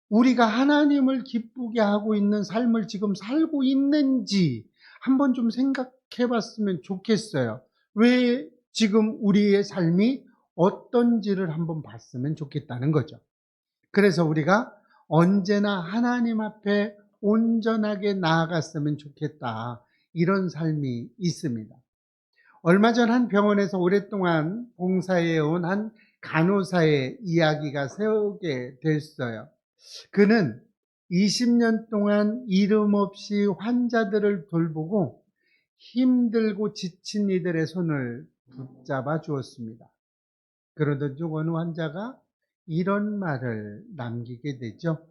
우리가 하나님을 기쁘게 하고 있는 삶을 지금 살고 있는지 한번 좀 생각해 봤으면 좋겠어요. 왜 지금 우리의 삶이 어떤지를 한번 봤으면 좋겠다는 거죠. 그래서 우리가 언제나 하나님 앞에 온전하게 나아갔으면 좋겠다. 이런 삶이 있습니다. 얼마 전 한 병원에서 오랫동안 봉사해 온 한 간호사의 이야기가 세우게 됐어요. 그는 20년 동안 이름 없이 환자들을 돌보고 힘들고 지친 이들의 손을 붙잡아 주었습니다. 그러던 중 어느 환자가 이런 말을 남기게 되죠.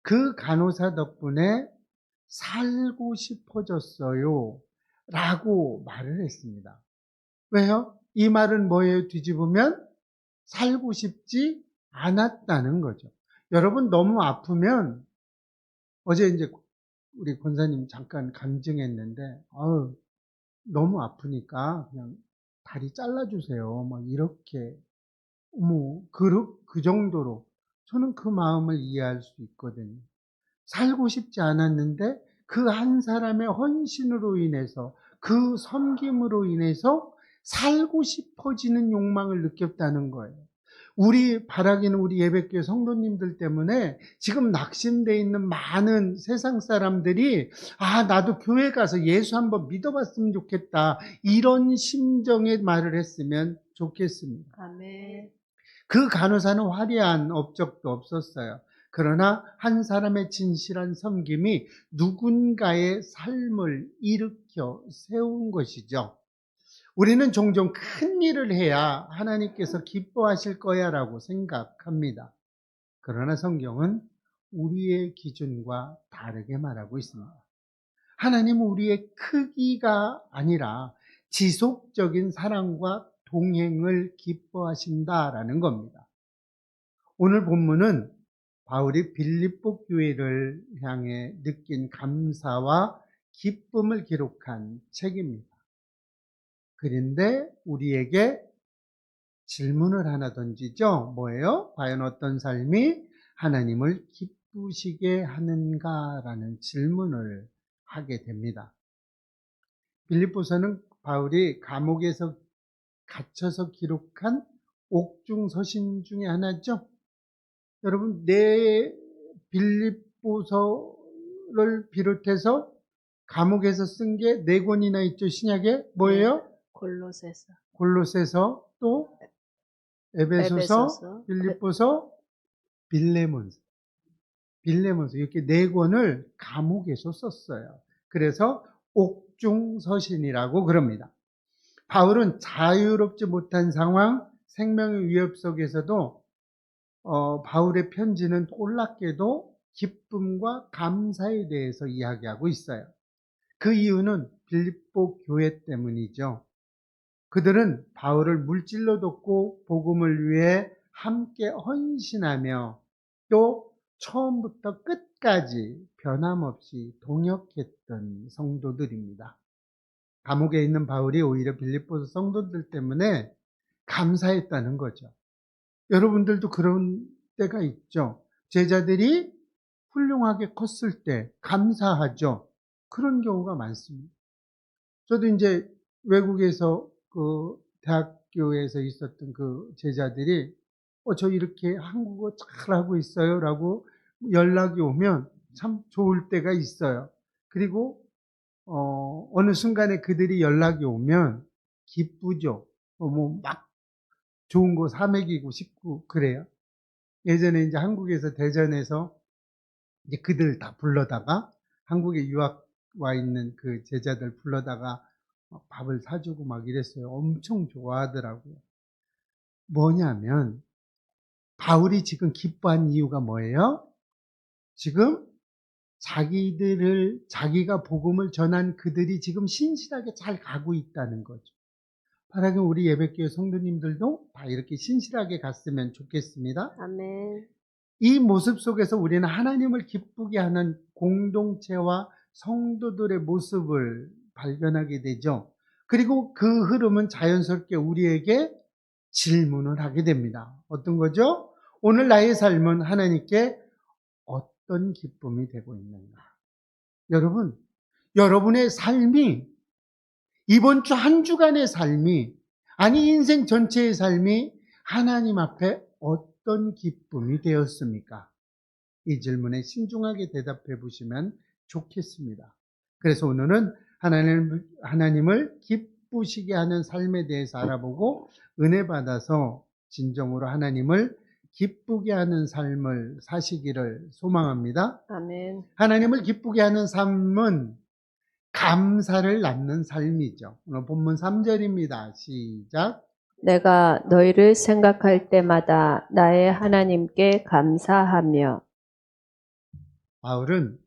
그 간호사 덕분에 살고 싶어졌어요. 라고 말을 했습니다. 왜요? 이 말은 뭐예요? 뒤집으면 살고 싶지 않았다는 거죠. 여러분, 너무 아프면 어제 이제 우리 권사님 잠깐 간증했는데, 너무 아프니까 그냥 다리 잘라주세요. 막 이렇게, 그 정도로 저는 그 마음을 이해할 수 있거든요. 살고 싶지 않았는데 그 한 사람의 헌신으로 인해서, 그 섬김으로 인해서 살고 싶어지는 욕망을 느꼈다는 거예요. 우리 바라기는 우리 예배교회 성도님들 때문에 지금 낙심되어 있는 많은 세상 사람들이 나도 교회 가서 예수 한번 믿어봤으면 좋겠다, 이런 심정의 말을 했으면 좋겠습니다. 아멘. 그 간호사는 화려한 업적도 없었어요. 그러나 한 사람의 진실한 섬김이 누군가의 삶을 일으켜 세운 것이죠. 우리는 종종 큰 일을 해야 하나님께서 기뻐하실 거야 라고 생각합니다. 그러나 성경은 우리의 기준과 다르게 말하고 있습니다. 하나님은 우리의 크기가 아니라 지속적인 사랑과 동행을 기뻐하신다라는 겁니다. 오늘 본문은 바울이 빌립보 교회를 향해 느낀 감사와 기쁨을 기록한 책입니다. 그런데 우리에게 질문을 하나 던지죠. 뭐예요? 과연 어떤 삶이 하나님을 기쁘시게 하는가라는 질문을 하게 됩니다. 빌립보서는 바울이 감옥에서 갇혀서 기록한 옥중 서신 중에 하나죠. 여러분, 빌립보서를 비롯해서 감옥에서 쓴 게 4권이나 있죠. 신약에 뭐예요? 골로새서, 골로새서, 또 에베소서, 에베소서, 빌립보서, 빌레몬서 이렇게 4권을 감옥에서 썼어요. 그래서 옥중 서신이라고 그럽니다. 바울은 자유롭지 못한 상황, 생명의 위협 속에서도 바울의 편지는 놀랍게도 기쁨과 감사에 대해서 이야기하고 있어요. 그 이유는 빌립보 교회 때문이죠. 그들은 바울을 물질로 돕고 복음을 위해 함께 헌신하며 또 처음부터 끝까지 변함없이 동역했던 성도들입니다. 감옥에 있는 바울이 오히려 빌립보서 성도들 때문에 감사했다는 거죠. 여러분들도 그런 때가 있죠. 제자들이 훌륭하게 컸을 때 감사하죠. 그런 경우가 많습니다. 저도 이제 외국에서 그 대학교에서 있었던 그 제자들이 저 이렇게 한국어 잘하고 있어요 라고 연락이 오면 참 좋을 때가 있어요. 그리고 어느 순간에 그들이 연락이 오면 기쁘죠. 막 좋은 거 사먹이고 싶고 그래요. 예전에 이제 한국에서 대전에서 이제 그들 다 불러다가, 한국에 유학 와 있는 그 제자들 불러다가 밥을 사주고 막 이랬어요. 엄청 좋아하더라고요. 뭐냐면 바울이 지금 기뻐한 이유가 뭐예요? 지금 자기가 복음을 전한 그들이 지금 신실하게 잘 가고 있다는 거죠. 바라기 우리 예배교회 성도님들도 다 이렇게 신실하게 갔으면 좋겠습니다. 아멘. 이 모습 속에서 우리는 하나님을 기쁘게 하는 공동체와 성도들의 모습을 발견하게 되죠. 그리고 그 흐름은 자연스럽게 우리에게 질문을 하게 됩니다. 어떤 거죠? 오늘 나의 삶은 하나님께 어떤 기쁨이 되고 있는가? 여러분, 여러분의 삶이 이번 주 한 주간의 삶이 아니 인생 전체의 삶이 하나님 앞에 어떤 기쁨이 되었습니까? 이 질문에 신중하게 대답해 보시면 좋겠습니다. 그래서 오늘은 하나님을 기쁘시게 하는 삶에 대해서 알아보고 은혜 받아서 진정으로 하나님을 기쁘게 하는 삶을 사시기를 소망합니다. 아멘. 하나님을 기쁘게 하는 삶은 감사를 낳는 삶이죠. 오늘 본문 3절입니다. 시작. 내가 너희를 생각할 때마다 나의 하나님께 감사하며. 바울은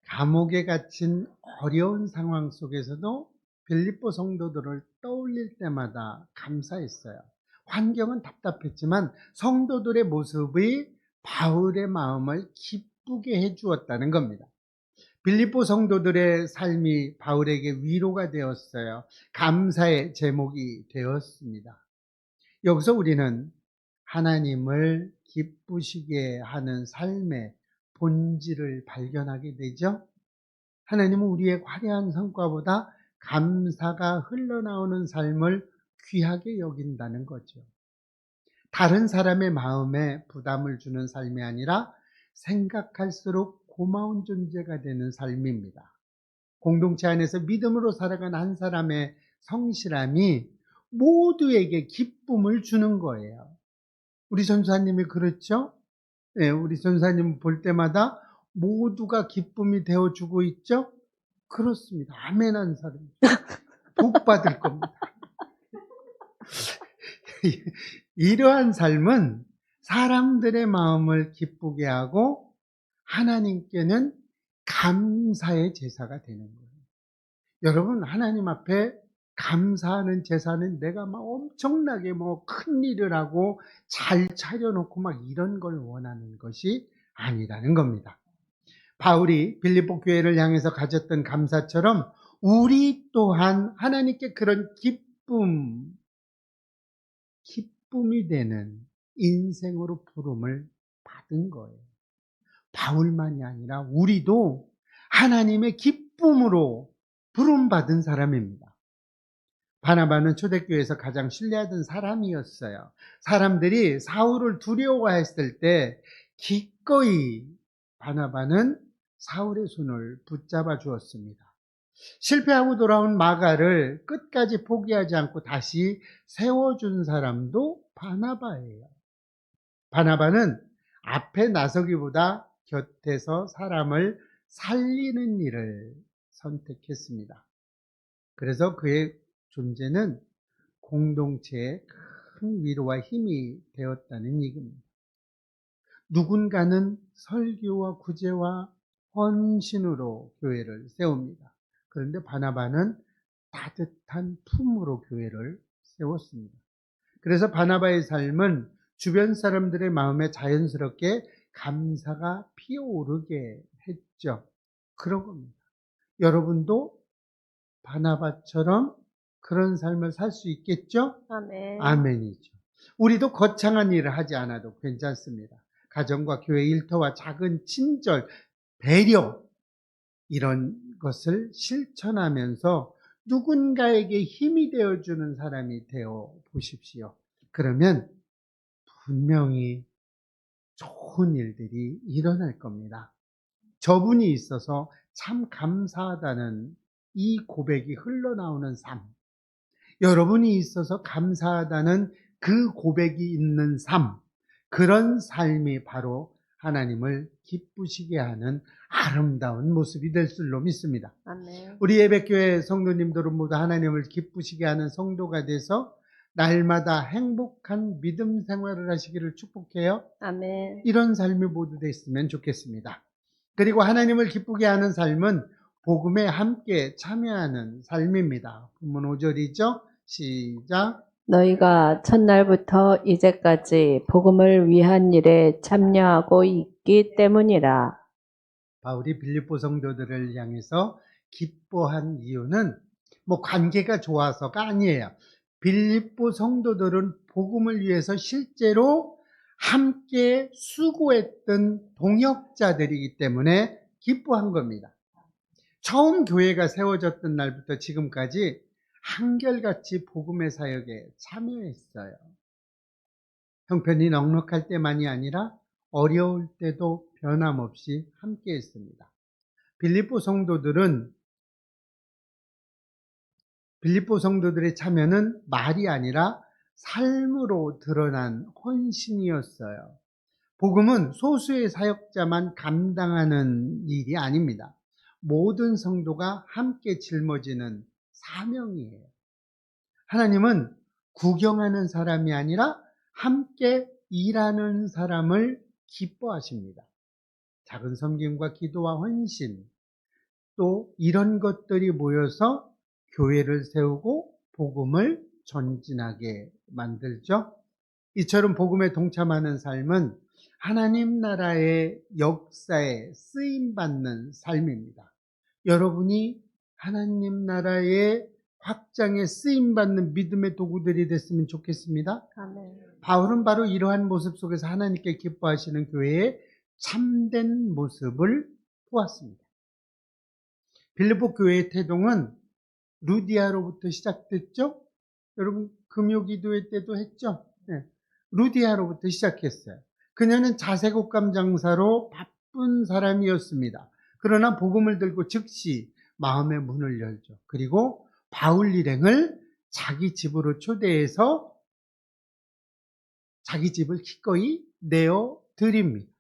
감옥에 갇힌 어려운 상황 속에서도 빌립보 성도들을 떠올릴 때마다 감사했어요. 환경은 답답했지만 성도들의 모습이 바울의 마음을 기쁘게 해주었다는 겁니다. 빌립보 성도들의 삶이 바울에게 위로가 되었어요. 감사의 제목이 되었습니다. 여기서 우리는 하나님을 기쁘시게 하는 삶의 본질을 발견하게 되죠. 하나님은 우리의 화려한 성과보다 감사가 흘러나오는 삶을 귀하게 여긴다는 거죠. 다른 사람의 마음에 부담을 주는 삶이 아니라 생각할수록 고마운 존재가 되는 삶입니다. 공동체 안에서 믿음으로 살아간 한 사람의 성실함이 모두에게 기쁨을 주는 거예요. 우리 전사님이 그렇죠? 네, 우리 전사님 볼 때마다 모두가 기쁨이 되어주고 있죠? 그렇습니다. 아멘한 사람. 복 받을 겁니다. 이러한 삶은 사람들의 마음을 기쁘게 하고 하나님께는 감사의 제사가 되는 거예요. 여러분, 하나님 앞에 감사하는 제사는 내가 막 엄청나게 큰 일을 하고 잘 차려놓고 막 이런 걸 원하는 것이 아니라는 겁니다. 바울이 빌립보 교회를 향해서 가졌던 감사처럼 우리 또한 하나님께 그런 기쁨이 되는 인생으로 부름을 받은 거예요. 바울만이 아니라 우리도 하나님의 기쁨으로 부름받은 사람입니다. 바나바는 초대교회에서 가장 신뢰하던 사람이었어요. 사람들이 사울을 두려워했을 때 기꺼이 바나바는 사울의 손을 붙잡아 주었습니다. 실패하고 돌아온 마가를 끝까지 포기하지 않고 다시 세워준 사람도 바나바예요. 바나바는 앞에 나서기보다 곁에서 사람을 살리는 일을 선택했습니다. 그래서 그의 존재는 공동체의 큰 위로와 힘이 되었다는 얘기입니다. 누군가는 설교와 구제와 헌신으로 교회를 세웁니다. 그런데 바나바는 따뜻한 품으로 교회를 세웠습니다. 그래서 바나바의 삶은 주변 사람들의 마음에 자연스럽게 감사가 피어오르게 했죠. 그런 겁니다. 여러분도 바나바처럼 그런 삶을 살 수 있겠죠? 아멘. 아멘이죠. 우리도 거창한 일을 하지 않아도 괜찮습니다. 가정과 교회 일터와 작은 친절, 배려 이런 것을 실천하면서 누군가에게 힘이 되어주는 사람이 되어 보십시오. 그러면 분명히 좋은 일들이 일어날 겁니다. 저분이 있어서 참 감사하다는 이 고백이 흘러나오는 삶, 여러분이 있어서 감사하다는 그 고백이 있는 삶, 그런 삶이 바로 하나님을 기쁘시게 하는 아름다운 모습이 될 줄로 믿습니다. 아멘. 우리 예배교회 성도님들은 모두 하나님을 기쁘시게 하는 성도가 돼서 날마다 행복한 믿음 생활을 하시기를 축복해요. 아멘. 이런 삶이 모두 됐으면 좋겠습니다. 그리고 하나님을 기쁘게 하는 삶은 복음에 함께 참여하는 삶입니다. 본문 5절이죠. 시작. 너희가 첫날부터 이제까지 복음을 위한 일에 참여하고 있기 때문이라. 바울이 빌립보 성도들을 향해서 기뻐한 이유는 관계가 좋아서가 아니에요. 빌립보 성도들은 복음을 위해서 실제로 함께 수고했던 동역자들이기 때문에 기뻐한 겁니다. 처음 교회가 세워졌던 날부터 지금까지 한결같이 복음의 사역에 참여했어요. 형편이 넉넉할 때만이 아니라 어려울 때도 변함없이 함께했습니다. 빌립보 성도들의 참여는 말이 아니라 삶으로 드러난 헌신이었어요. 복음은 소수의 사역자만 감당하는 일이 아닙니다. 모든 성도가 함께 짊어지는 사명이에요. 하나님은 구경하는 사람이 아니라 함께 일하는 사람을 기뻐하십니다. 작은 섬김과 기도와 헌신, 또 이런 것들이 모여서 교회를 세우고 복음을 전진하게 만들죠. 이처럼 복음에 동참하는 삶은 하나님 나라의 역사에 쓰임받는 삶입니다. 여러분이 하나님 나라의 확장에 쓰임받는 믿음의 도구들이 됐으면 좋겠습니다. 아멘. 바울은 바로 이러한 모습 속에서 하나님께 기뻐하시는 교회의 참된 모습을 보았습니다. 빌립보 교회의 태동은 루디아로부터 시작됐죠? 여러분 금요기도회 때도 했죠? 네. 루디아로부터 시작했어요. 그녀는 자색옷감 장사로 바쁜 사람이었습니다. 그러나 복음을 들고 즉시 마음의 문을 열죠. 그리고 바울 일행을 자기 집으로 초대해서 자기 집을 기꺼이 내어 드립니다.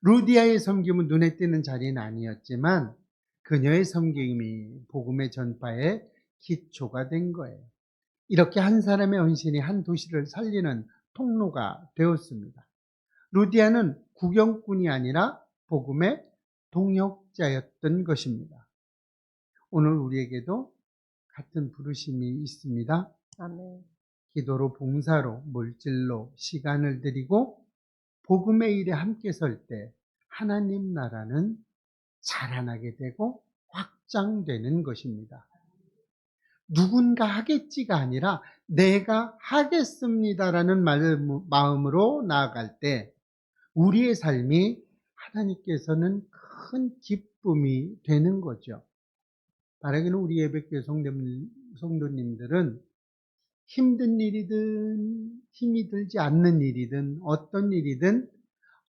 루디아의 섬김은 눈에 띄는 자리는 아니었지만 그녀의 섬김이 복음의 전파에 기초가 된 거예요. 이렇게 한 사람의 헌신이 한 도시를 살리는 통로가 되었습니다. 루디아는 구경꾼이 아니라 복음의 동역자였던 것입니다. 오늘 우리에게도 같은 부르심이 있습니다. 아멘. 기도로, 봉사로, 물질로 시간을 드리고 복음의 일에 함께 설 때 하나님 나라는 자라나게 되고 확장되는 것입니다. 누군가 하겠지가 아니라 내가 하겠습니다라는 마음으로 나아갈 때 우리의 삶이 하나님께서는 큰 기쁨이 되는 거죠. 바라기는 우리 예배교회 성도님들은 힘든 일이든 힘이 들지 않는 일이든 어떤 일이든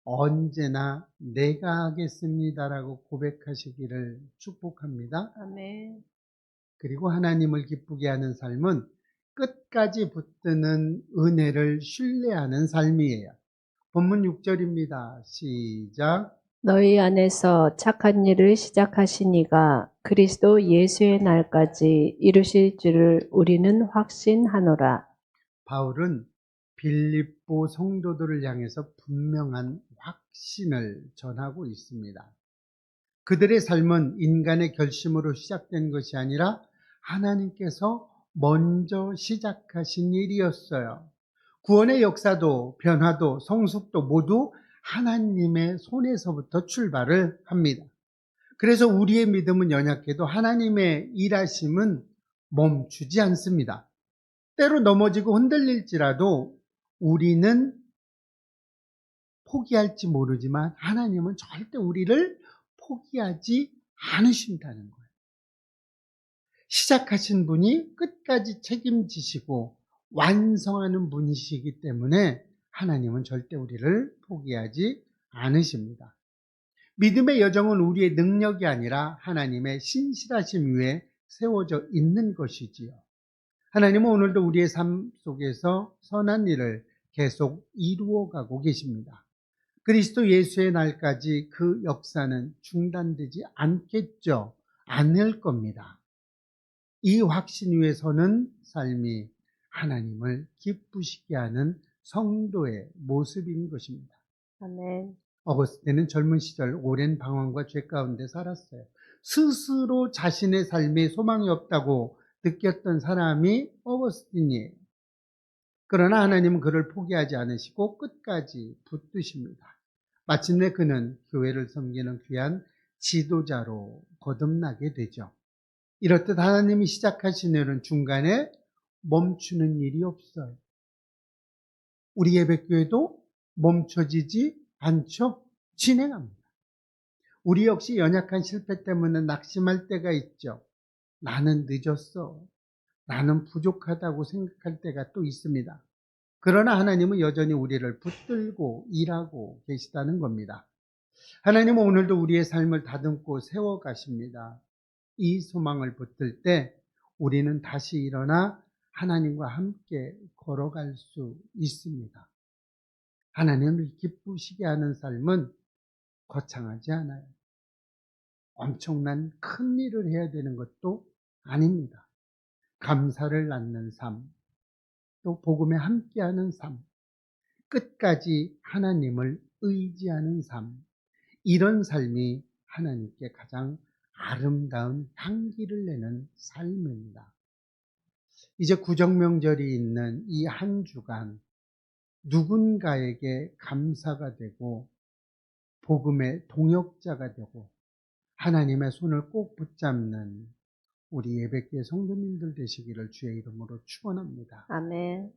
언제나 내가 하겠습니다라고 고백하시기를 축복합니다. 아멘. 그리고 하나님을 기쁘게 하는 삶은 끝까지 붙드는 은혜를 신뢰하는 삶이에요. 본문 6절입니다. 시작. 너희 안에서 착한 일을 시작하시니가 그리스도 예수의 날까지 이루실 줄을 우리는 확신하노라. 바울은 빌립보 성도들을 향해서 분명한 확신을 전하고 있습니다. 그들의 삶은 인간의 결심으로 시작된 것이 아니라 하나님께서 먼저 시작하신 일이었어요. 구원의 역사도 변화도 성숙도 모두 하나님의 손에서부터 출발을 합니다. 그래서 우리의 믿음은 연약해도 하나님의 일하심은 멈추지 않습니다. 때로 넘어지고 흔들릴지라도 우리는 포기할지 모르지만 하나님은 절대 우리를 포기하지 않으신다는 거예요. 시작하신 분이 끝까지 책임지시고 완성하는 분이시기 때문에 하나님은 절대 우리를 포기하지 않으십니다. 믿음의 여정은 우리의 능력이 아니라 하나님의 신실하심 위에 세워져 있는 것이지요. 하나님은 오늘도 우리의 삶 속에서 선한 일을 계속 이루어가고 계십니다. 그리스도 예수의 날까지 그 역사는 중단되지 않겠죠. 않을 겁니다. 이 확신 위에 서는 삶이 하나님을 기쁘시게 하는 성도의 모습인 것입니다. 아멘. 어거스틴은 젊은 시절 오랜 방황과 죄 가운데 살았어요. 스스로 자신의 삶에 소망이 없다고 느꼈던 사람이 어거스틴이에요. 그러나 하나님은 그를 포기하지 않으시고 끝까지 붙드십니다. 마침내 그는 교회를 섬기는 귀한 지도자로 거듭나게 되죠. 이렇듯 하나님이 시작하신 일은 중간에 멈추는 일이 없어요. 우리 예배교회도 멈춰지지 않죠? 진행합니다. 우리 역시 연약한 실패 때문에 낙심할 때가 있죠. 나는 늦었어. 나는 부족하다고 생각할 때가 또 있습니다. 그러나 하나님은 여전히 우리를 붙들고 일하고 계시다는 겁니다. 하나님은 오늘도 우리의 삶을 다듬고 세워가십니다. 이 소망을 붙들 때 우리는 다시 일어나 하나님과 함께 걸어갈 수 있습니다. 하나님을 기쁘시게 하는 삶은 거창하지 않아요. 엄청난 큰 일을 해야 되는 것도 아닙니다. 감사를 낳는 삶, 또 복음에 함께하는 삶, 끝까지 하나님을 의지하는 삶, 이런 삶이 하나님께 가장 아름다운 향기를 내는 삶입니다. 이제 구정명절이 있는 이 한 주간 누군가에게 감사가 되고 복음의 동역자가 되고 하나님의 손을 꼭 붙잡는 우리 예배교회 성도님들 되시기를 주의 이름으로 축원합니다. 아멘.